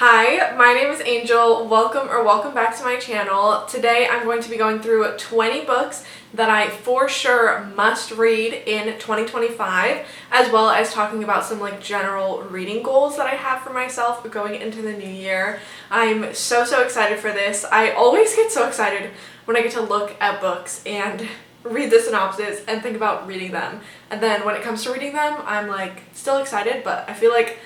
Hi, my name is Angel. Welcome back to my channel. Today I'm going to be going through 20 books that I for sure must read in 2025, as well as talking about some general reading goals that I have for myself going into the new year. I'm so excited for this. I always get so excited when I get to look at books and read the synopsis and think about reading them. And then when it comes to reading them, I'm still excited, but I feel like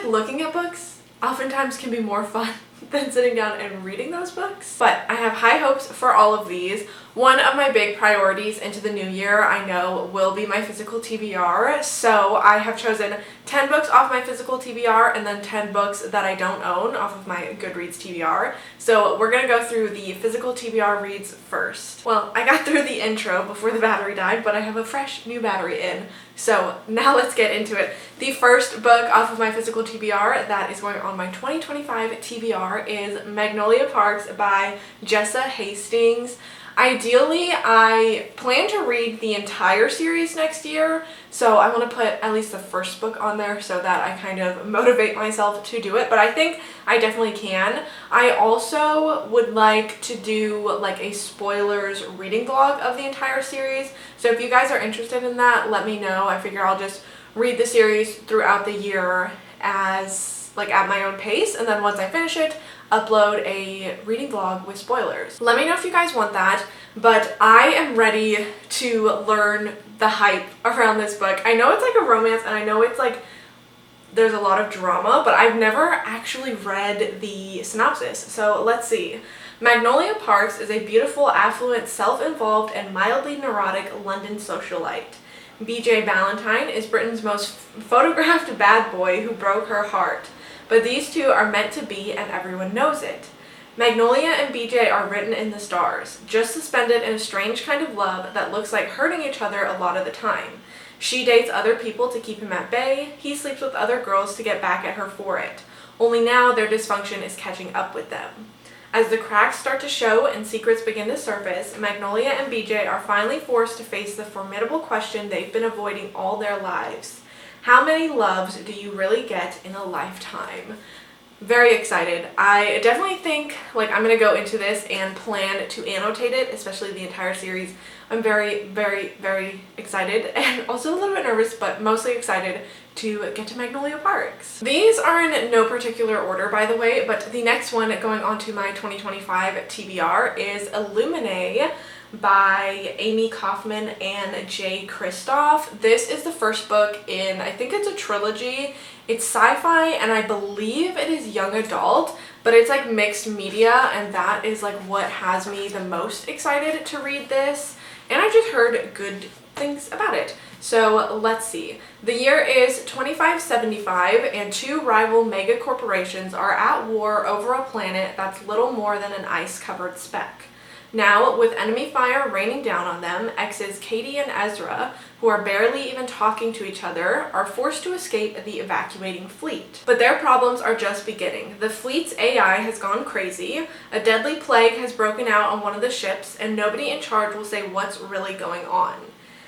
looking at books oftentimes can be more fun than sitting down and reading those books. But I have high hopes for all of these. One of my big priorities into the new year, I know, will be my physical TBR. So I have chosen 10 books off my physical TBR and then 10 books that I don't own off of my Goodreads TBR. So we're gonna go through the physical TBR reads first. Well, I got through the intro before the battery died, but I have a fresh new battery in. So now let's get into it. The first book off of my physical TBR that is going on my 2025 TBR is Magnolia Parks by Jessa Hastings. Ideally, I plan to read the entire series next year, so I want to put at least the first book on there so that I kind of motivate myself to do it, but I think I definitely can. I also would like to do a spoilers reading vlog of the entire series, so if you guys are interested in that, let me know. I figure I'll just read the series throughout the year as at my own pace, and then once I finish it, upload a reading vlog with spoilers. Let me know if you guys want that, but I am ready to learn the hype around this book. I know it's a romance, and I know it's there's a lot of drama, but I've never actually read the synopsis, so let's see. Magnolia Parks is a beautiful, affluent, self-involved, and mildly neurotic London socialite. BJ Valentine is Britain's most photographed bad boy who broke her heart. But these two are meant to be, and everyone knows it. Magnolia and BJ are written in the stars, just suspended in a strange kind of love that looks like hurting each other a lot of the time. She dates other people to keep him at bay, he sleeps with other girls to get back at her for it. Only now their dysfunction is catching up with them. As the cracks start to show and secrets begin to surface, Magnolia and BJ are finally forced to face the formidable question they've been avoiding all their lives. How many loves do you really get in a lifetime? Very excited. I definitely think I'm gonna go into this and plan to annotate it, especially the entire series. I'm very excited and also a little bit nervous, but mostly excited to get to Magnolia Parks. These are in no particular order, by the way, but the next one going on to my 2025 TBR is Illuminae by Amy Kaufman and Jay Kristoff. This is the first book in, I think it's a trilogy. It's sci-fi and I believe it is young adult, but it's mixed media, and that is what has me the most excited to read this. And I just heard good things about it. So let's see. The year is 2575 and two rival mega corporations are at war over a planet that's little more than an ice-covered speck. Now, with enemy fire raining down on them, exes Katie and Ezra, who are barely even talking to each other, are forced to escape the evacuating fleet. But their problems are just beginning. The fleet's AI has gone crazy, a deadly plague has broken out on one of the ships, and nobody in charge will say what's really going on.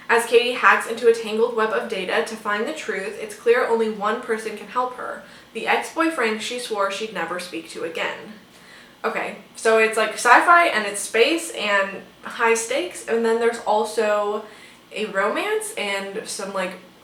As Katie hacks into a tangled web of data to find the truth, it's clear only one person can help her, the ex-boyfriend she swore she'd never speak to again. Okay, so it's sci-fi and it's space and high stakes, and then there's also a romance and some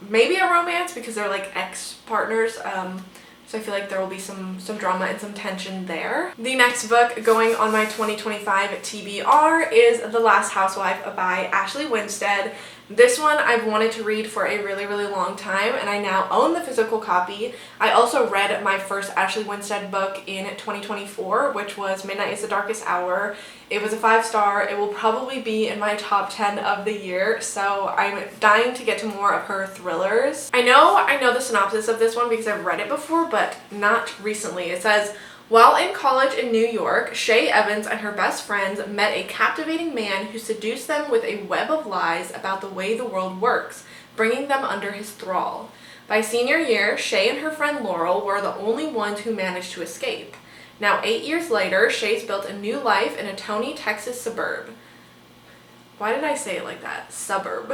maybe a romance because they're ex-partners, so I feel there will be some drama and some tension there. The next book going on my 2025 TBR is The Last Housewife by Ashley Winstead. This one I've wanted to read for a really long time, and I now own the physical copy. I also read my first Ashley Winstead book in 2024, which was Midnight is the Darkest Hour. It was a 5-star. It will probably be in my top 10 of the year, so I'm dying to get to more of her thrillers. I know the synopsis of this one because I've read it before, but not recently. It says, while in college in New York, Shay Evans and her best friends met a captivating man who seduced them with a web of lies about the way the world works, bringing them under his thrall. By senior year, Shay and her friend Laurel were the only ones who managed to escape. Now 8 years later, Shay's built a new life in a Tony, Texas suburb. Why did I say it like that? Suburb.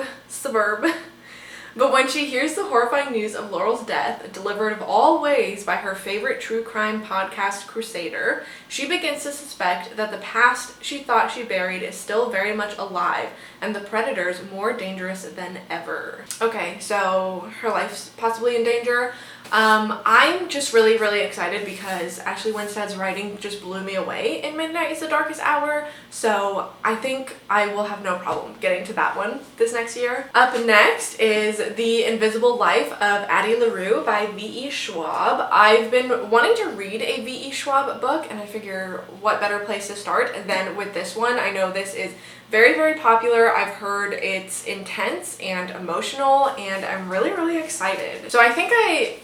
But when she hears the horrifying news of Laurel's death, delivered of all ways by her favorite true crime podcast crusader, she begins to suspect that the past she thought she buried is still very much alive, and the predators more dangerous than ever. Okay, so her life's possibly in danger. I'm just really, really excited because Ashley Winstead's writing just blew me away in Midnight is the Darkest Hour, so I think I will have no problem getting to that one this next year. Up next is The Invisible Life of Addie LaRue by V.E. Schwab. I've been wanting to read a V.E. Schwab book, and I figure what better place to start than with this one. I know this is very, very popular. I've heard it's intense and emotional, and I'm really, really excited. So I think I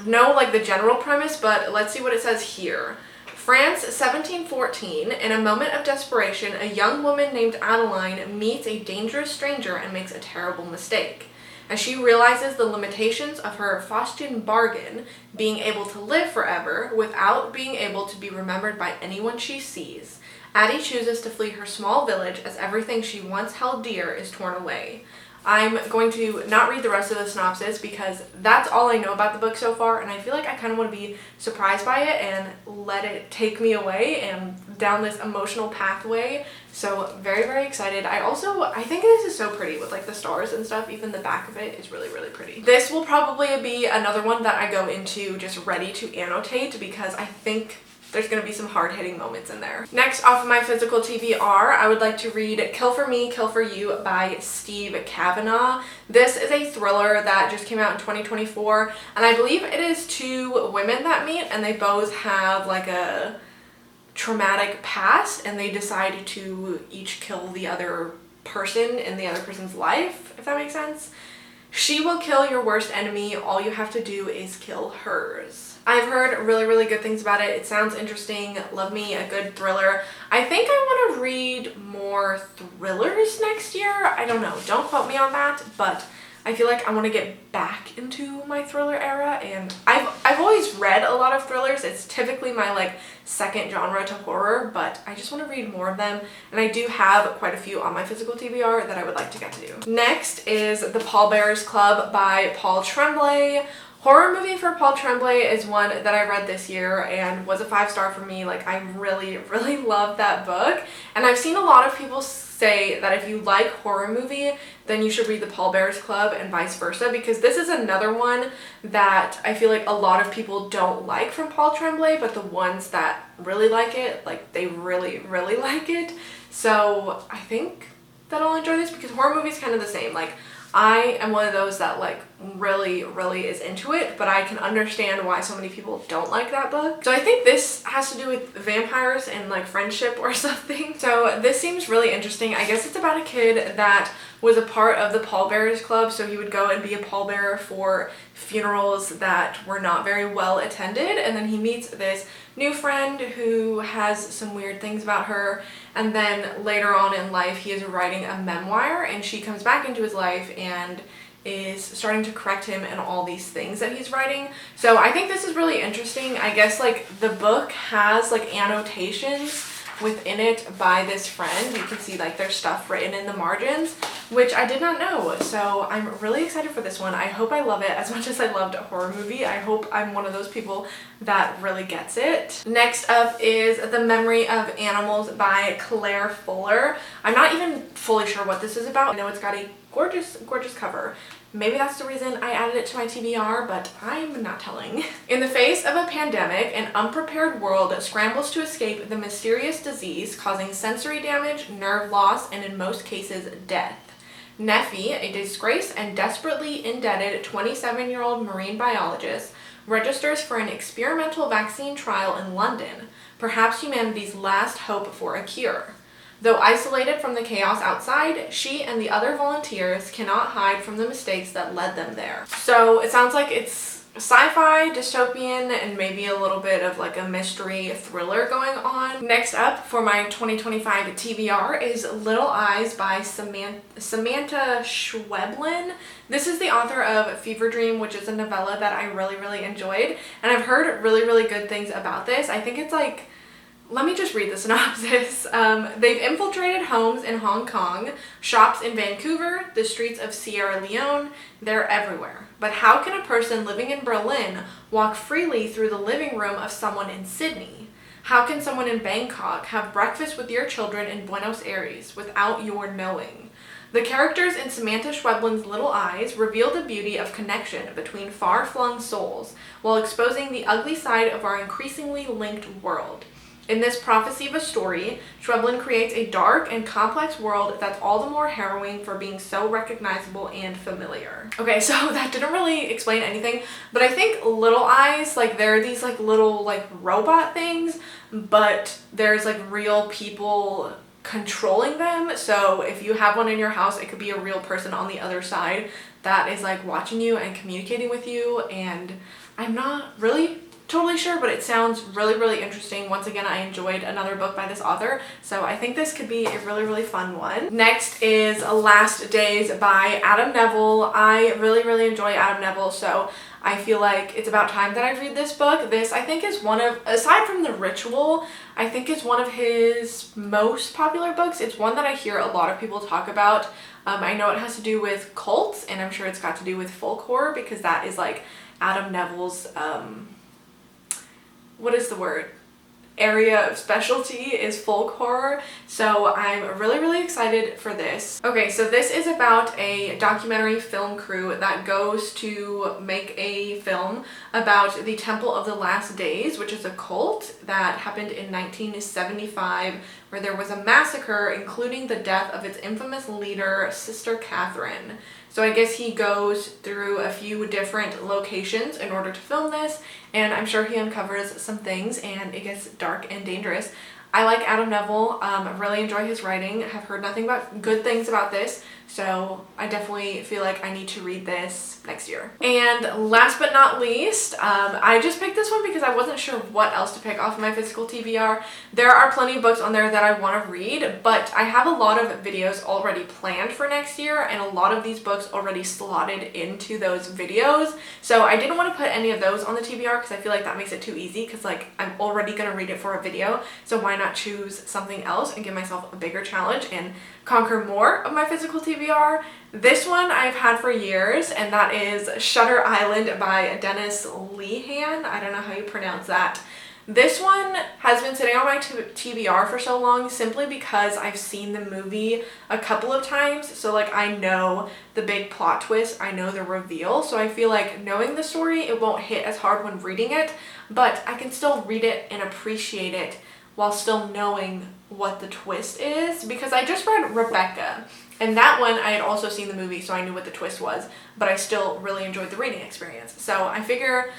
know like the general premise, but let's see what it says here. France, 1714. In a moment of desperation, a young woman named Adeline meets a dangerous stranger and makes a terrible mistake. As she realizes the limitations of her Faustian bargain, being able to live forever without being able to be remembered by anyone she sees, Addie chooses to flee her small village as everything she once held dear is torn away. I'm going to not read the rest of the synopsis because that's all I know about the book so far, and I feel like I kind of want to be surprised by it and let it take me away and down this emotional pathway. So very, very excited. I think this is so pretty with like the stars and stuff. Even the back of it is really, really pretty. This will probably be another one that I go into just ready to annotate because I think there's going to be some hard-hitting moments in there. Next, off of my physical TBR, I would like to read Kill for Me, Kill for You by Steve Kavanaugh. This is a thriller that just came out in 2024, and I believe it is two women that meet, and they both have like a traumatic past, and they decide to each kill the other person in the other person's life, if that makes sense. She will kill your worst enemy. All you have to do is kill hers. I've heard really, really good things about it. It sounds interesting. Love me a good thriller. I think I want to read more thrillers next year. I don't know. Don't quote me on that, but I feel like I want to get back into my thriller era, and I've always read a lot of thrillers. It's typically my like second genre to horror, but I just want to read more of them, and I do have quite a few on my physical TBR that I would like to get to. Next is The Pallbearers Club by Paul Tremblay. Horror movie for Paul Tremblay is one that I read this year and was a 5-star for me. Like, I really, really love that book. And I've seen a lot of people say that if you like horror movie, then you should read The Pallbearers Club and vice versa, because this is another one that I feel like a lot of people don't like from Paul Tremblay, but the ones that really like it, like they really, really like it. So I think that I'll enjoy this because horror movies kind of the same. Like, I am one of those that like really, really is into it, but I can understand why so many people don't like that book. So I think this has to do with vampires and like friendship or something. So this seems really interesting. I guess it's about a kid that was a part of the pallbearers club, so he would go and be a pallbearer for funerals that were not very well attended, and then he meets this new friend who has some weird things about her, and then later on in life he is writing a memoir, and she comes back into his life and is starting to correct him in all these things that he's writing. So I think this is really interesting. I guess like the book has like annotations within it by this friend. You can see like there's stuff written in the margins, which I did not know. So I'm really excited for this one. I hope I love it as much as I loved a horror movie. I hope I'm one of those people that really gets it. Next up is The Memory of Animals by Claire Fuller. I'm not even fully sure what this is about. I know it's got a gorgeous, gorgeous cover. Maybe that's the reason I added it to my TBR, but I'm not telling. In the face of a pandemic, an unprepared world scrambles to escape the mysterious disease causing sensory damage, nerve loss, and in most cases, death. Neffy, a disgraced and desperately indebted 27-year-old marine biologist, registers for an experimental vaccine trial in London, perhaps humanity's last hope for a cure. Though isolated from the chaos outside, she and the other volunteers cannot hide from the mistakes that led them there. So it sounds like it's sci-fi, dystopian, and maybe a little bit of like a mystery thriller going on. Next up for my 2025 TBR is Little Eyes by Samantha Schweblin. This is the author of Fever Dream, which is a novella that I really, really enjoyed, and I've heard really, really good things about this. I think it's like let me just read the synopsis. They've infiltrated homes in Hong Kong, shops in Vancouver, the streets of Sierra Leone. They're everywhere. But how can a person living in Berlin walk freely through the living room of someone in Sydney? How can someone in Bangkok have breakfast with your children in Buenos Aires without your knowing? The characters in Samantha Schweblin's Little Eyes reveal the beauty of connection between far-flung souls while exposing the ugly side of our increasingly linked world. In this prophecy of a story, Schweblin creates a dark and complex world that's all the more harrowing for being so recognizable and familiar. Okay, so that didn't really explain anything, but I think Little Eyes, like there are these like little like robot things, but there's like real people controlling them. So if you have one in your house, it could be a real person on the other side that is like watching you and communicating with you, and I'm not really totally sure, but it sounds really interesting. Once again, I enjoyed another book by this author, so I think this could be a really fun one. Next is Last Days by Adam Neville. I really enjoy Adam Neville, so I feel like it's about time that I read this book. This, I think, is one of, aside from The Ritual, I think it's one of his most popular books. It's one that I hear a lot of people talk about. I know it has to do with cults, and I'm sure it's got to do with folk horror, because that is like Adam Neville's what is the word? Area of specialty is folk horror, so I'm really excited for this. Okay, so this is about a documentary film crew that goes to make a film about the Temple of the Last Days, which is a cult that happened in 1975, where there was a massacre, including the death of its infamous leader, Sister Catherine. So I guess he goes through a few different locations in order to film this, and I'm sure he uncovers some things, and it gets dark and dangerous. I like Adam Neville, really enjoy his writing. I have heard nothing but good things about this, so I definitely feel like I need to read this next year. And last but not least, I just picked this one because I wasn't sure what else to pick off of my physical TBR. There are plenty of books on there that I want to read, but I have a lot of videos already planned for next year, and a lot of these books already slotted into those videos, so I didn't want to put any of those on the TBR because I feel like that makes it too easy, because like I'm already going to read it for a video, so why not choose something else and give myself a bigger challenge and conquer more of my physical TBR. This one I've had for years, and that is Shutter Island by Dennis Lehane. I don't know how you pronounce that. This one has been sitting on my TBR for so long simply because I've seen the movie a couple of times, so like I know the big plot twist, I know the reveal, so I feel like knowing the story, it won't hit as hard when reading it, but I can still read it and appreciate it while still knowing what the twist is, because I just read Rebecca, and that one I had also seen the movie, so I knew what the twist was, but I still really enjoyed the reading experience. So I figure,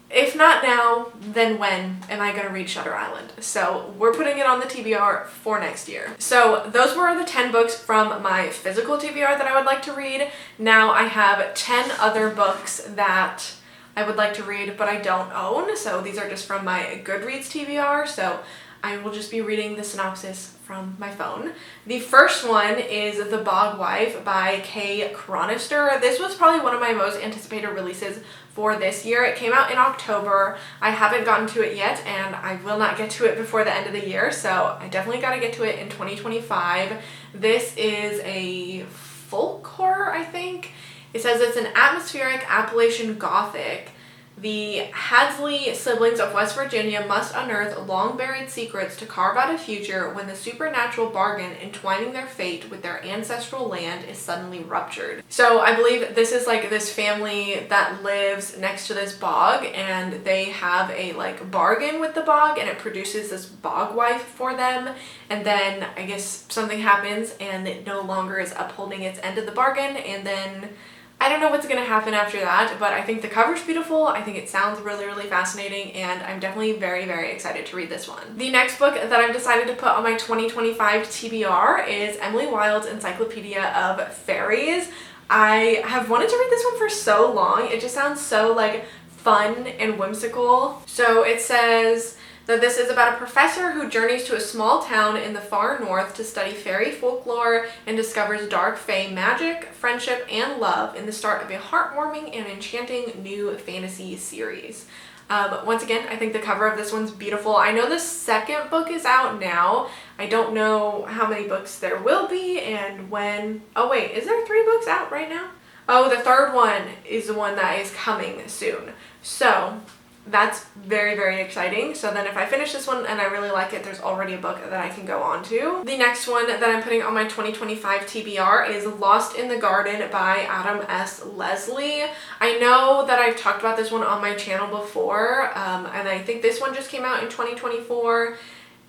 if not now, then when am I going to read Shutter Island? So we're putting it on the TBR for next year. So those were the 10 books from my physical TBR that I would like to read. Now I have 10 other books that I would like to read, but I don't own. So these are just from my Goodreads TBR. So I will just be reading the synopsis from my phone. The first one is The Bog Wife by Kay Chronister. This was probably one of my most anticipated releases for this year. It came out in October. I haven't gotten to it yet, and I will not get to it before the end of the year, so I definitely got to get to it in 2025. This is a folk horror, I think. It says it's an atmospheric Appalachian Gothic. The Hadley siblings of West Virginia must unearth long-buried secrets to carve out a future when the supernatural bargain entwining their fate with their ancestral land is suddenly ruptured. So I believe this is like this family that lives next to this bog, and they have a like bargain with the bog, and it produces this bog wife for them, and then I guess something happens and it no longer is upholding its end of the bargain, and then I don't know what's going to happen after that, but I think the cover's beautiful. I think it sounds really fascinating, and I'm definitely very excited to read this one. The next book that I've decided to put on my 2025 TBR is Emily Wilde's Encyclopedia of Fairies. I have wanted to read this one for so long. It just sounds so like fun and whimsical. So it says that this is about a professor who journeys to a small town in the far north to study fairy folklore and discovers dark fae magic, friendship, and love in the start of a heartwarming and enchanting new fantasy series. Once again, I think the cover of this one's beautiful. I know the second book is out now. I don't know how many books there will be and when. Oh wait, is there 3 books out right now? Oh, the third one is the one that is coming soon. So that's very, very exciting. So then if I finish this one and I really like it, there's already a book that I can go on to. The next one that I'm putting on my 2025 TBR is Lost in the Garden by Adam S. Leslie. I know that I've talked about this one on my channel before, and I think this one just came out in 2024.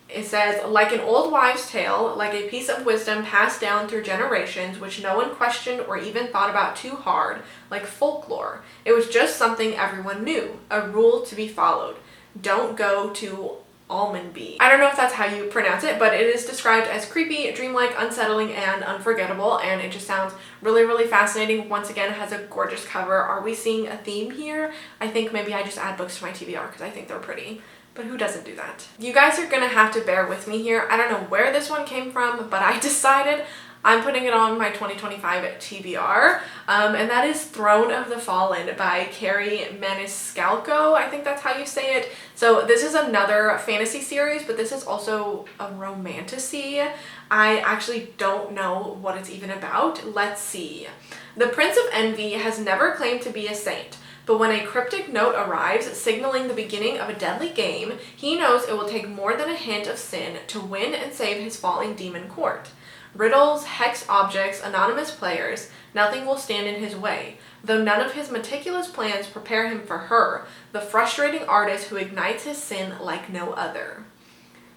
It says, like an old wives' tale, like a piece of wisdom passed down through generations, which no one questioned or even thought about too hard, like folklore. It was just something everyone knew, a rule to be followed. Don't go to Almondby. I don't know if that's how you pronounce it, but it is described as creepy, dreamlike, unsettling, and unforgettable, and it just sounds really, really fascinating. Once again, it has a gorgeous cover. Are we seeing a theme here? I think maybe I just add books to my TBR because I think they're pretty. But who doesn't do that? You guys are gonna have to bear with me here. I don't know where this one came from, but I decided I'm putting it on my 2025 TBR, and that is Throne of the Fallen by Carrie Maniscalco. I think that's how you say it. So this is another fantasy series, but this is also a romantasy. I actually don't know what it's even about. Let's see. The Prince of Envy has never claimed to be a saint. But when a cryptic note arrives, signaling the beginning of a deadly game, he knows it will take more than a hint of sin to win and save his falling demon court. Riddles, hex objects, anonymous players, nothing will stand in his way, though none of his meticulous plans prepare him for her, the frustrating artist who ignites his sin like no other.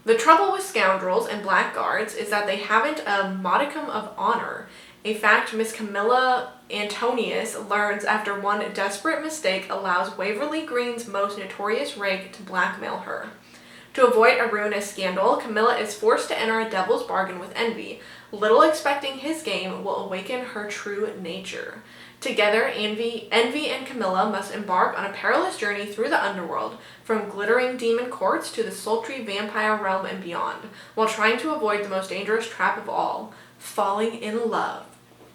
The trouble with scoundrels and blackguards is that they haven't a modicum of honor, a fact Miss Camilla Antonius learns after one desperate mistake allows Waverly Green's most notorious rake to blackmail her. To avoid a ruinous scandal, Camilla is forced to enter a devil's bargain with Envy, little expecting his game will awaken her true nature. Together, Envy and Camilla must embark on a perilous journey through the underworld, from glittering demon courts to the sultry vampire realm and beyond, while trying to avoid the most dangerous trap of all, falling in love.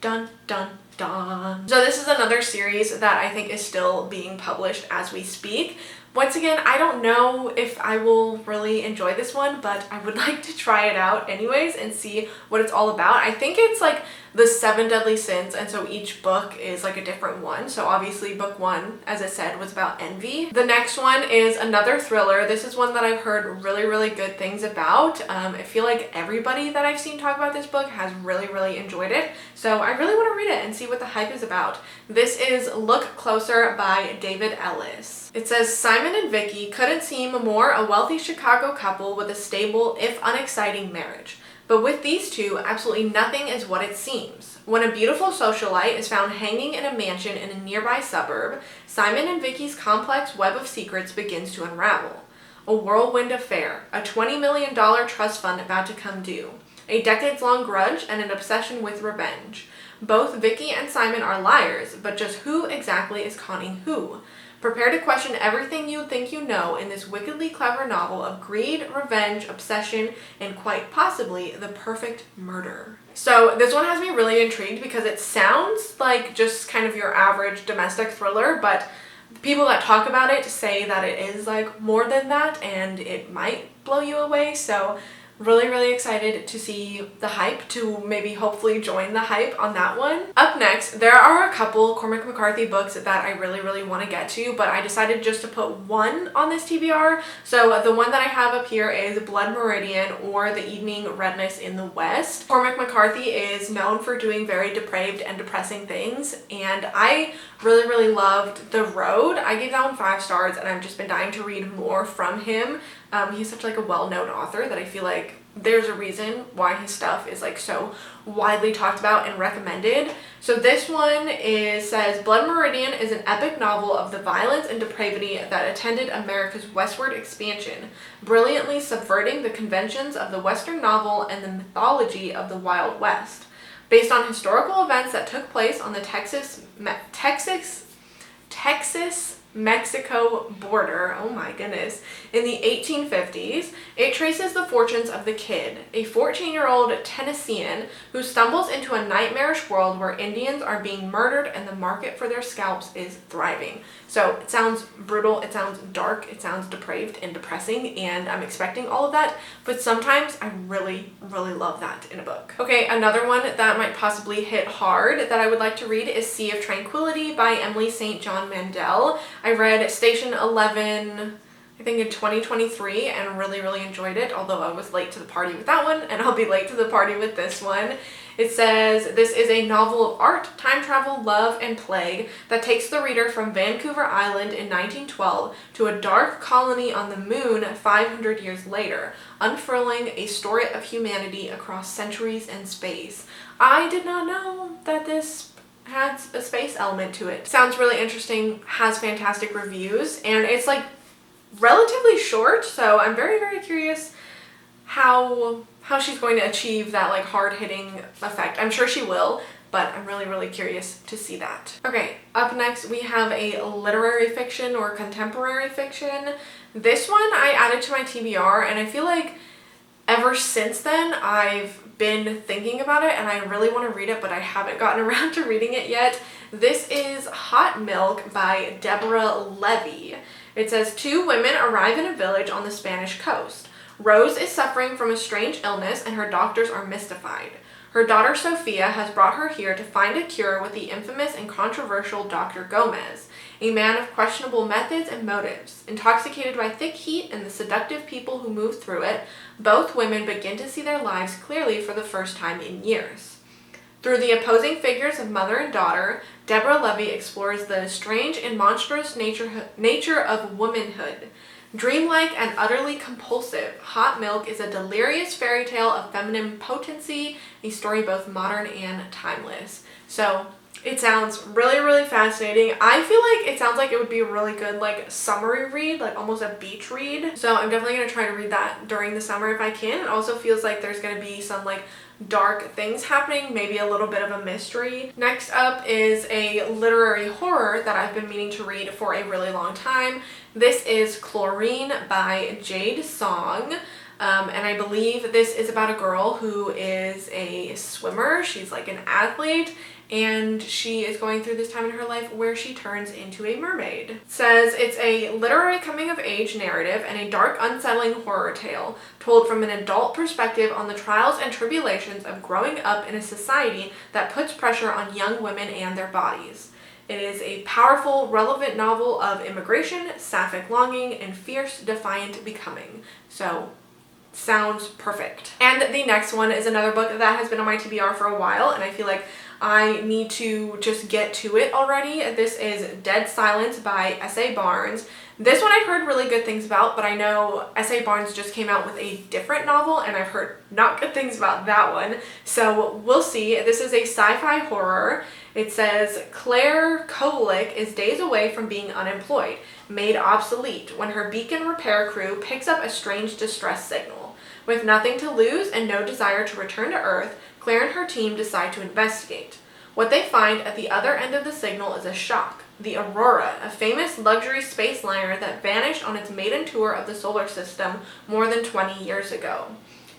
Dun, dun, dun. So this is another series that I think is still being published as we speak. Once again, I don't know if I will really enjoy this one, but I would like to try it out anyways and see what it's all about. I think it's like the 7 deadly sins, and so each book is like a different one. So obviously book 1, as I said, was about envy. The next one is another thriller. This is one that I've heard really, really good things about. I feel like everybody that I've seen talk about this book has really, really enjoyed it. So I really want to read it and see what the hype is about. This is Look Closer by David Ellis. It says, Simon and Vicky couldn't seem more a wealthy Chicago couple with a stable, if unexciting, marriage. But with these two, absolutely nothing is what it seems. When a beautiful socialite is found hanging in a mansion in a nearby suburb, Simon and Vicky's complex web of secrets begins to unravel. A whirlwind affair, a $20 million trust fund about to come due, a decades-long grudge, and an obsession with revenge. Both Vicky and Simon are liars, but just who exactly is conning who? Prepare to question everything you think you know in this wickedly clever novel of greed, revenge, obsession, and quite possibly the perfect murder. So this one has me really intrigued because it sounds like just kind of your average domestic thriller, but people that talk about it say that it is like more than that and it might blow you away. So really, really excited to see the hype, to maybe hopefully join the hype on that one. Up next, there are a couple Cormac McCarthy books that I really, really want to get to, but I decided just to put one on this TBR. So the one that I have up here is Blood Meridian, or The Evening Redness in the West. Cormac McCarthy is known for doing very depraved and depressing things, and I really, really loved The Road. I gave that one 5 stars, and I've just been dying to read more from him. He's such like a well-known author that I feel like there's a reason why his stuff is like so widely talked about and recommended. So this one says Blood Meridian is an epic novel of the violence and depravity that attended America's westward expansion, brilliantly subverting the conventions of the Western novel and the mythology of the Wild West. Based on historical events that took place on the Texas Mexico border, oh my goodness, in the 1850s. It traces the fortunes of the kid, a 14-year-old Tennessean who stumbles into a nightmarish world where Indians are being murdered and the market for their scalps is thriving. So it sounds brutal, it sounds dark, it sounds depraved and depressing, and I'm expecting all of that, but sometimes I really, really love that in a book. Okay, another one that might possibly hit hard that I would like to read is Sea of Tranquility by Emily St. John Mandel. I read Station 11, I think in 2023, and really, really enjoyed it, although I was late to the party with that one, and I'll be late to the party with this one. It says, this is a novel of art, time travel, love, and plague that takes the reader from Vancouver Island in 1912 to a dark colony on the moon 500 years later, unfurling a story of humanity across centuries and space. I did not know that this has a space element to it. Sounds really interesting, has fantastic reviews, and it's like relatively short, so I'm very, very curious how she's going to achieve that like hard-hitting effect. I'm sure she will, but I'm really, really curious to see that. Okay, up next we have a literary fiction or contemporary fiction. This one I added to my TBR, and I feel like ever since then I've been thinking about it and I really want to read it, but I haven't gotten around to reading it yet. This is Hot Milk by Deborah Levy. It says, 2 women arrive in a village on the Spanish coast. Rose is suffering from a strange illness and her doctors are mystified. Her daughter Sophia has brought her here to find a cure with the infamous and controversial Dr. Gomez, a man of questionable methods and motives. Intoxicated by thick heat and the seductive people who move through it, both women begin to see their lives clearly for the first time in years. Through the opposing figures of mother and daughter, Deborah Levy explores the strange and monstrous nature of womanhood. Dreamlike and utterly compulsive, Hot Milk is a delirious fairy tale of feminine potency, a story both modern and timeless. So it sounds really, really fascinating. I feel like it sounds like it would be a really good like summery read, like almost a beach read. So I'm definitely going to try to read that during the summer if I can. It also feels like there's going to be some like dark things happening, maybe a little bit of a mystery. Next up is a literary horror that I've been meaning to read for a really long time. This is Chlorine by Jade Song. And I believe this is about a girl who is a swimmer. She's like an athlete, and she is going through this time in her life where she turns into a mermaid. It says it's a literary coming-of-age narrative and a dark, unsettling horror tale told from an adult perspective on the trials and tribulations of growing up in a society that puts pressure on young women and their bodies. It is a powerful, relevant novel of immigration, sapphic longing, and fierce, defiant becoming. So, sounds perfect. And the next one is another book that has been on my TBR for a while, and I feel like I need to just get to it already. This is Dead Silence by S.A. Barnes. This one I've heard really good things about, but I know S.A. Barnes just came out with a different novel, and I've heard not good things about that one. So we'll see. This is a sci-fi horror. It says, Claire Kovalik is days away from being unemployed, made obsolete, when her beacon repair crew picks up a strange distress signal. With nothing to lose and no desire to return to Earth, Claire and her team decide to investigate. What they find at the other end of the signal is a shock. The Aurora, a famous luxury space liner that vanished on its maiden tour of the solar system more than 20 years ago.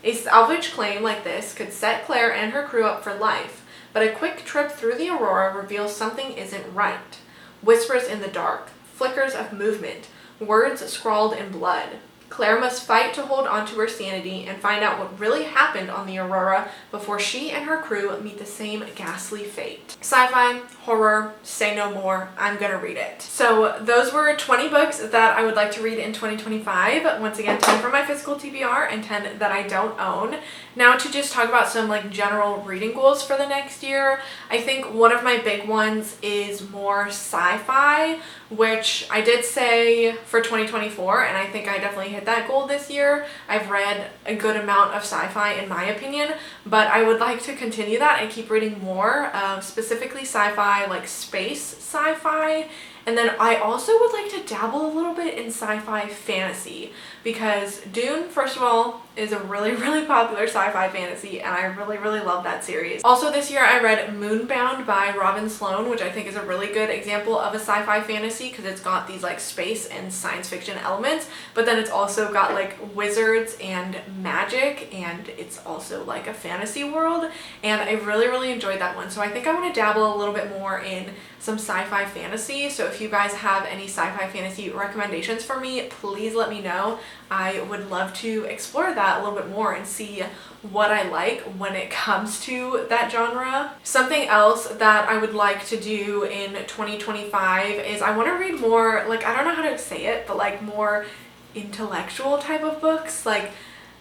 A salvage claim like this could set Claire and her crew up for life, but a quick trip through the Aurora reveals something isn't right. Whispers in the dark, flickers of movement, words scrawled in blood. Claire must fight to hold on to her sanity and find out what really happened on the Aurora before she and her crew meet the same ghastly fate. Sci-fi, horror, say no more, I'm gonna read it. So those were 20 books that I would like to read in 2025. Once again, 10 from my physical TBR and 10 that I don't own. Now to just talk about some like general reading goals for the next year, I think one of my big ones is more sci-fi, which I did say for 2024, and I think I definitely hit that goal this year. I've read a good amount of sci-fi in my opinion, but I would like to continue that and keep reading more, specifically sci-fi, like space sci-fi, And then I also would like to dabble a little bit in sci-fi fantasy because Dune, first of all, is a really popular sci-fi fantasy, and I really love that series. Also this year I read Moonbound by Robin Sloan, which I think is a really good example of a sci-fi fantasy because it's got these like space and science fiction elements, but then it's also got like wizards and magic, and it's also like a fantasy world, and I really enjoyed that one. So I think I want to dabble a little bit more in some sci-fi fantasy. So if you guys have any sci-fi fantasy recommendations for me, please let me know. I would love to explore that a little bit more and see what I like when it comes to that genre. Something else that I would like to do in 2025 is I want to read more, like, I don't know how to say it, but like more intellectual type of books, like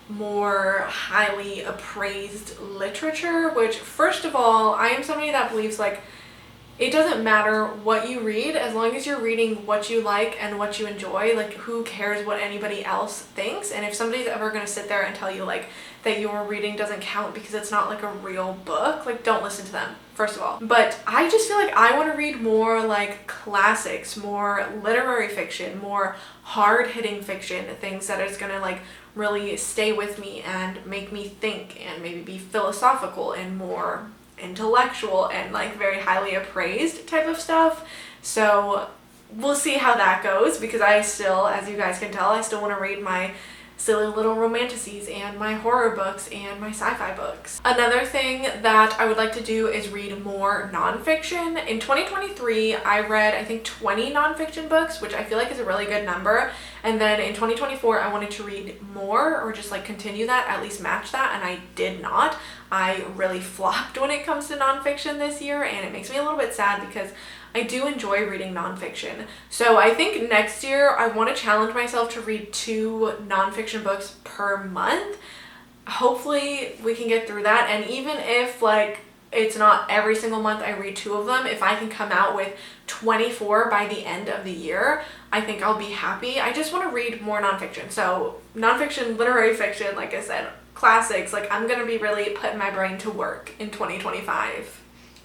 more highly appraised literature, which first of all, I am somebody that believes like it doesn't matter what you read as long as you're reading what you like and what you enjoy. Like, who cares what anybody else thinks? And if somebody's ever going to sit there and tell you like that your reading doesn't count because it's not like a real book, like, don't listen to them, first of all. But I just feel like I want to read more like classics, more literary fiction, more hard-hitting fiction, things that is going to like really stay with me and make me think and maybe be philosophical and more intellectual and like very highly appraised type of stuff. So we'll see how that goes, because I still, as you guys can tell, I still want to read my silly little romanticies and my horror books and my sci-fi books. Another thing that I would like to do is read more nonfiction. In 2023, I read I think 20 nonfiction books, which I feel like is a really good number. And then in 2024, I wanted to read more, or just like continue that, at least match that, and I did not. I really flopped when it comes to nonfiction this year, and it makes me a little bit sad because I do enjoy reading nonfiction. So I think next year I want to challenge myself to read 2 nonfiction books per month. Hopefully we can get through that, and even if like it's not every single month I read 2 of them, if I can come out with 24 by the end of the year, I think I'll be happy. I just want to read more nonfiction. So nonfiction, literary fiction, like I said, classics, like I'm gonna be really putting my brain to work in 2025.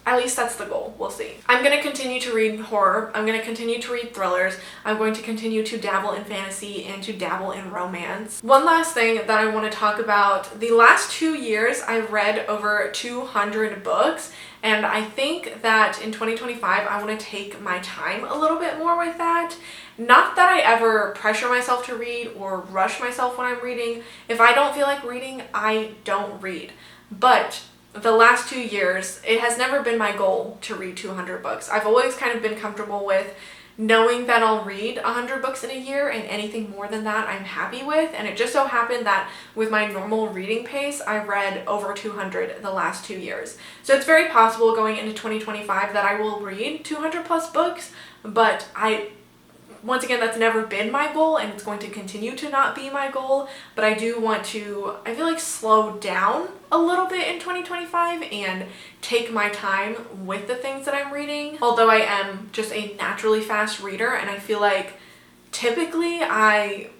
At least that's the goal. We'll see. I'm going to continue to read horror. I'm going to continue to read thrillers. I'm going to continue to dabble in fantasy and to dabble in romance. One last thing that I want to talk about. The last 2 years, I've read over 200 books, and I think that in 2025, I want to take my time a little bit more with that. Not that I ever pressure myself to read or rush myself when I'm reading. If I don't feel like reading, I don't read. But the last 2 years, it has never been my goal to read 200 books. I've always kind of been comfortable with knowing that I'll read 100 books in a year, and anything more than that I'm happy with. And it just so happened that with my normal reading pace, I read over 200 the last 2 years. So it's very possible going into 2025 that I will read 200 plus books, but once again, that's never been my goal, and it's going to continue to not be my goal, but I do want to, I feel like, slow down a little bit in 2025 and take my time with the things that I'm reading. Although I am just a naturally fast reader, and I feel like typically I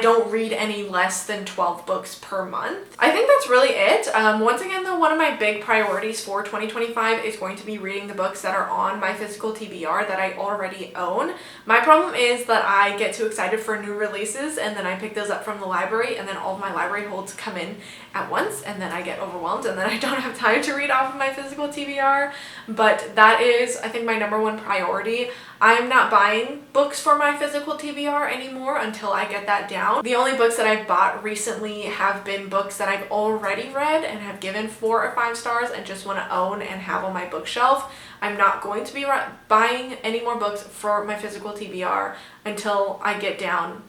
don't read any less than 12 books per month. I think that's really it. Once again though, one of my big priorities for 2025 is going to be reading the books that are on my physical TBR that I already own. My problem is that I get too excited for new releases, and then I pick those up from the library, and then all of my library holds come in at once, and then I get overwhelmed, and then I don't have time to read off of my physical TBR. But that is, I think, my #1 priority. I'm not buying books for my physical TBR anymore until I get that down. The only books that I've bought recently have been books that I've already read and have given 4 or 5 stars and just want to own and have on my bookshelf. I'm not going to be buying any more books for my physical TBR until I get down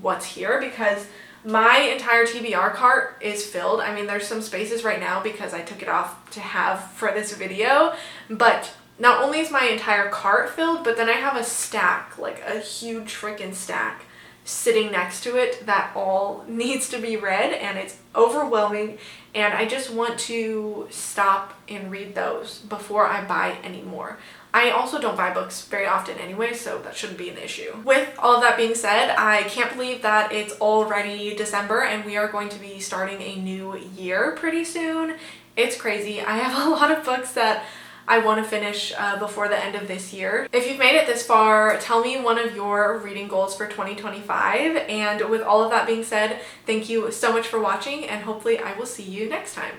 what's here, because my entire TBR cart is filled. I mean, there's some spaces right now because I took it off to have for this video, but not only is my entire cart filled, but then I have a stack, like a huge freaking stack, sitting next to it that all needs to be read, and it's overwhelming, and I just want to stop and read those before I buy any more. I also don't buy books very often anyway, so that shouldn't be an issue. With all of that being said, I can't believe that it's already December and we are going to be starting a new year pretty soon. It's crazy. I have a lot of books that I want to finish before the end of this year. If you've made it this far, tell me one of your reading goals for 2025. And with all of that being said, thank you so much for watching, and hopefully I will see you next time.